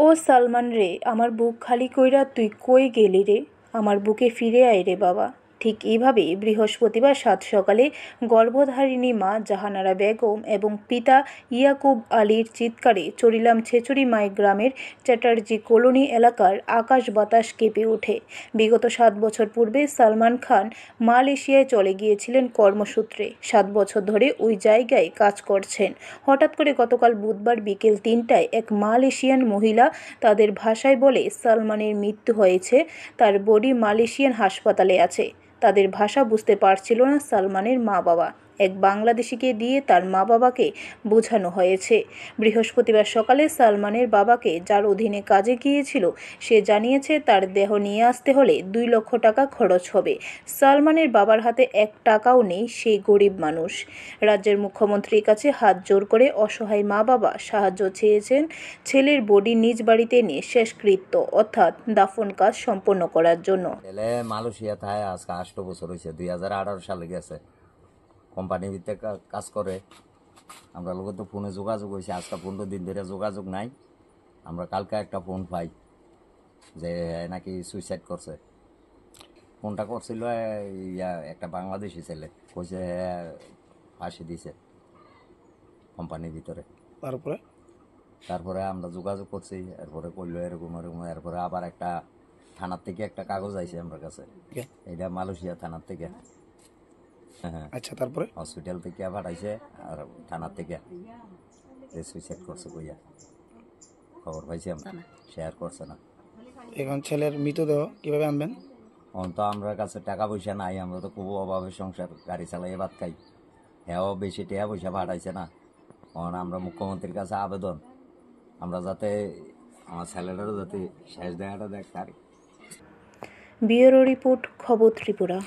ও সালমান রে, আমার বুক খালি কইরা তুই কই গেলি রে? আমার বুকে ফিরে আয় রে বাবা। ঠিক এইভাবেই বৃহস্পতিবার সাত সকালে গর্ভধারিণী মা জাহানারা বেগম এবং পিতা ইয়াকুব আলীর চিৎকারে চরিলাম ছেচুরিমাই গ্রামের চ্যাটার্জি কলোনি এলাকার আকাশ বাতাস কেঁপে ওঠে। বিগত 7 বছর পূর্বে সালমান খান মালয়েশিয়ায় চলে গিয়েছিলেন কর্মসূত্রে। 7 বছর ধরে ওই জায়গায় কাজ করছেন। হঠাৎ করে গতকাল বুধবার বিকেল 3টায় এক মালয়েশিয়ান মহিলা তাদের ভাষায় বলে সালমানের মৃত্যু হয়েছে, তার বডি মালয়েশিয়ান হাসপাতালে আছে। তাদের ভাষা বুঝতে পারছিল না সালমানের মা বাবা। এক বাংলাদেশিকে দিয়ে তার মা বাবাকে বোঝানো হয়েছে। বৃহস্পতিবার সকালে সালমানের বাবাকে, যার অধীনে কাজে গিয়েছিল, সে জানিয়েছে তার দেহ নিয়ে আসতে হলে 2 লক্ষ টাকা খরচ হবে। সালমানের বাবার হাতে 1 টাকাও নেই, সেই গরিব মানুষ। রাজ্যের মুখ্যমন্ত্রীর কাছে হাত জোর করে অসহায় মা বাবা সাহায্য চেয়েছেন ছেলের বডি নিজ বাড়িতে নিয়ে শেষকৃত্য অর্থাৎ দাফন কাজ সম্পন্ন করার জন্য। মালয়েশিয়া থায় আজকে 8 বছর হয়েছে, 2018 সালে গেছে। কোম্পানির ভিতরে কাজ করে। আমরা লোক তো ফোনে যোগাযোগ হয়েছে, আজকে 15 দিন ধরে যোগাযোগ নাই। আমরা কালকে একটা ফোন পাই যে নাকি সুইসাইড করছে। ফোনটা করছিল একটা বাংলাদেশি ছেলে, কইছে ফাঁসি দিছে কোম্পানির ভিতরে। তারপরে আমরা যোগাযোগ করছি, এরপরে করলো এরকম এরকম। এরপরে আবার একটা থানার থেকে একটা কাগজ আইছে আমার কাছে, এটা মালয়েশিয়া থানার থেকে। আচ্ছা, তারপরে হসপিটাল থেকে পাঠাইছে আর থানার থেকে যে সুইসাইড করছে কইয়া খবর পাইছি, আমরা শেয়ার করছে না। এখন ছেলের মৃতদেহ কিভাবে আনবেন? তো আমরা কাছে টাকা পয়সা নাই, আমরা তো খুব অভাবের সংসার, গাড়ি চালাই ভাত খাই। হ্যাঁ, বেশি টাকা পয়সা পাঠাইছে না। আমরা মুখ্যমন্ত্রীর কাছে আবেদন, আমরা যাতে আমার ছেলেটারও যাতে শেষ দেখাটা দেখতে পারি। ব্যুরো রিপোর্ট, খবর ত্রিপুরা।